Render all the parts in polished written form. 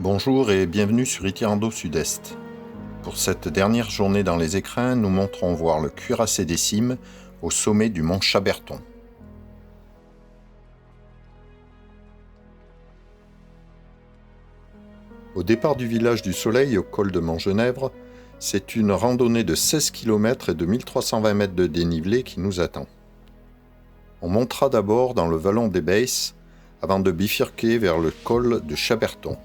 Bonjour et bienvenue sur Itinérando Sud-Est. Pour cette dernière journée dans les écrins, nous monterons voir le cuirassé des cimes au sommet du mont Chaberton. Au départ du village du Soleil, au col de Montgenèvre, c'est une randonnée de 16 km et de 1320 mètres de dénivelé qui nous attend. On montera d'abord dans le vallon des Baisses avant de bifurquer vers le col de Chaberton.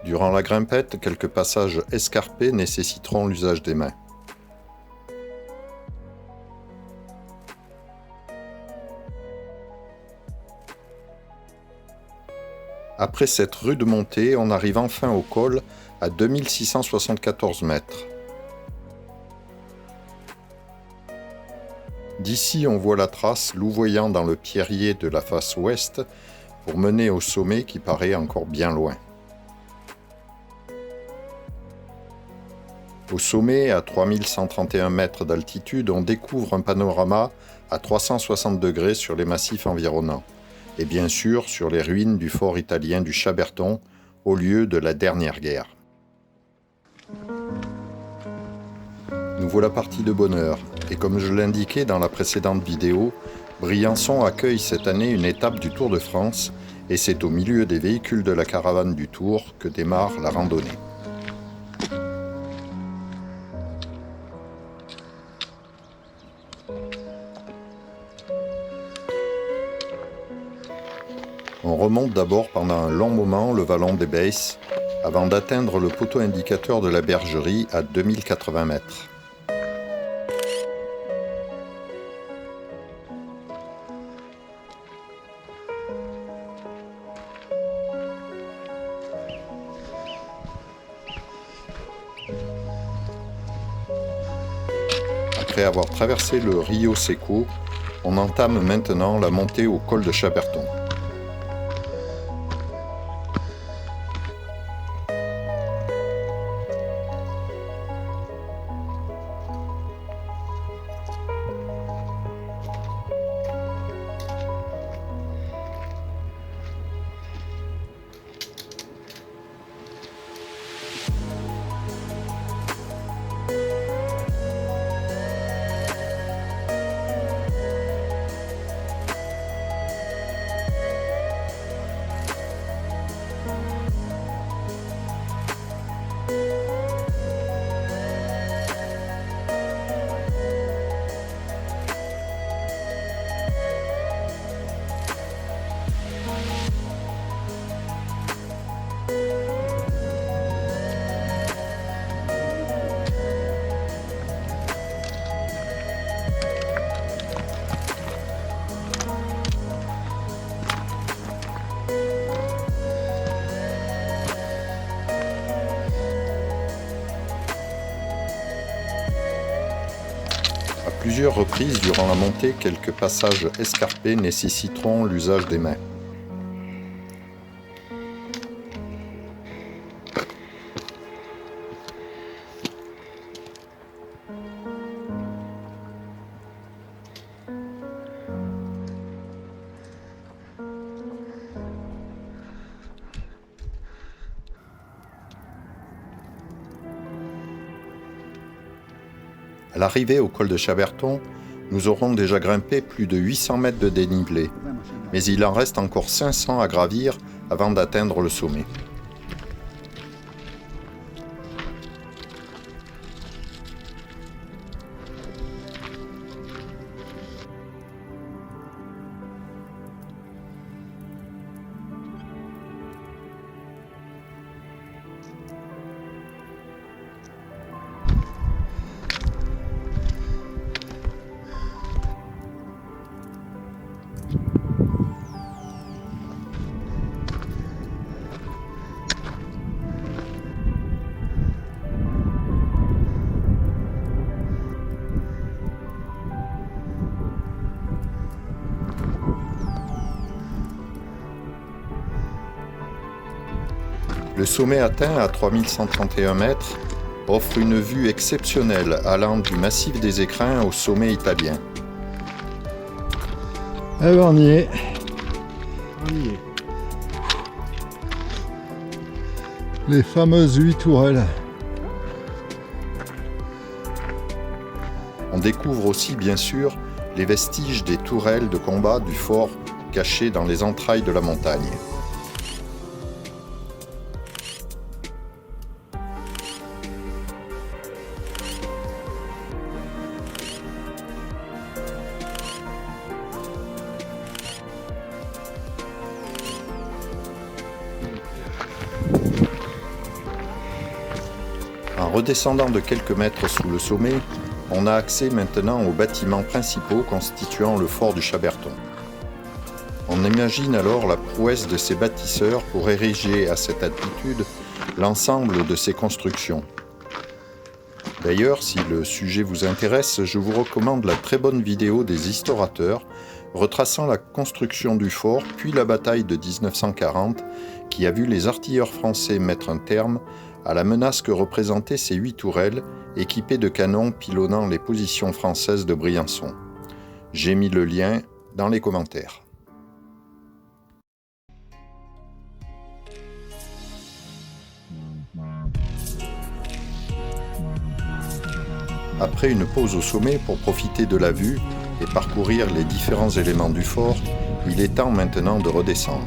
Durant la grimpette, quelques passages escarpés nécessiteront l'usage des mains. Après cette rude montée, on arrive enfin au col à 2674 mètres. D'ici, on voit la trace louvoyant dans le pierrier de la face ouest pour mener au sommet qui paraît encore bien loin. Au sommet, à 3131 mètres d'altitude, on découvre un panorama à 360 degrés sur les massifs environnants, et bien sûr sur les ruines du fort italien du Chaberton, au lieu de la dernière guerre. Nous voilà partis de bonne heure, et comme je l'indiquais dans la précédente vidéo, Briançon accueille cette année une étape du Tour de France, et c'est au milieu des véhicules de la caravane du Tour que démarre la randonnée. On remonte d'abord pendant un long moment le vallon des Baisses, avant d'atteindre le poteau indicateur de la bergerie à 2080 mètres. Après avoir traversé le Rio Seco, on entame maintenant la montée au col de Chaberton. À plusieurs reprises durant la montée, quelques passages escarpés nécessiteront l'usage des mains. À l'arrivée au col de Chaberton, nous aurons déjà grimpé plus de 800 mètres de dénivelé, mais il en reste encore 500 à gravir avant d'atteindre le sommet. Le sommet atteint à 3131 mètres, offre une vue exceptionnelle allant du massif des Écrins au sommet italien. Eh ben on y est. On y est. Les fameuses 8 tourelles. On découvre aussi bien sûr les vestiges des tourelles de combat du fort cachées dans les entrailles de la montagne. En redescendant de quelques mètres sous le sommet, on a accès maintenant aux bâtiments principaux constituant le fort du Chaberton. On imagine alors la prouesse de ces bâtisseurs pour ériger à cette altitude l'ensemble de ces constructions. D'ailleurs, si le sujet vous intéresse, je vous recommande la très bonne vidéo des Historateurs retraçant la construction du fort puis la bataille de 1940 qui a vu les artilleurs français mettre un terme à la menace que représentaient ces 8 tourelles équipées de canons pilonnant les positions françaises de Briançon. J'ai mis le lien dans les commentaires. Après une pause au sommet pour profiter de la vue et parcourir les différents éléments du fort, il est temps maintenant de redescendre.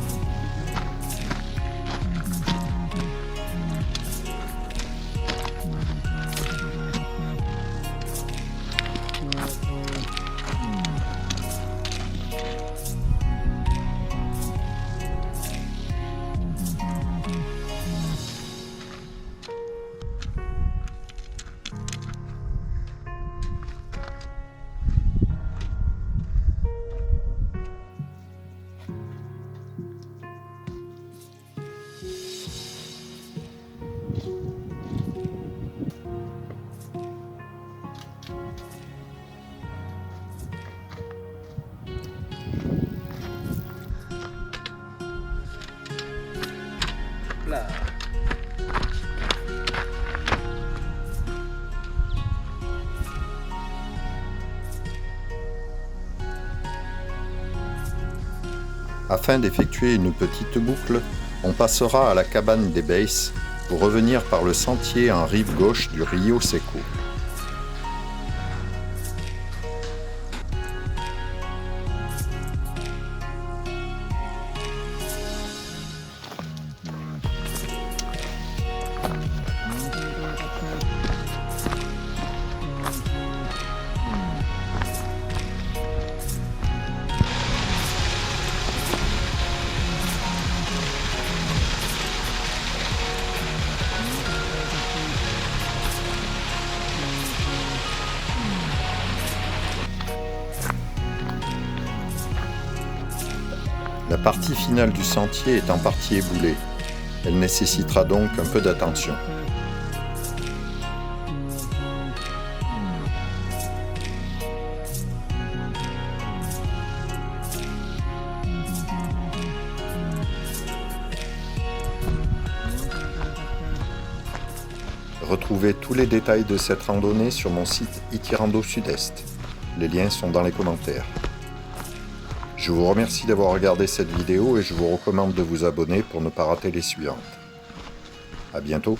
Là. Afin d'effectuer une petite boucle, on passera à la cabane des Baisses pour revenir par le sentier en rive gauche du Rio Seco. La partie finale du sentier est en partie éboulée. Elle nécessitera donc un peu d'attention. Retrouvez tous les détails de cette randonnée sur mon site Itirando Sud-Est. Les liens sont dans les commentaires. Je vous remercie d'avoir regardé cette vidéo et je vous recommande de vous abonner pour ne pas rater les suivantes. À bientôt.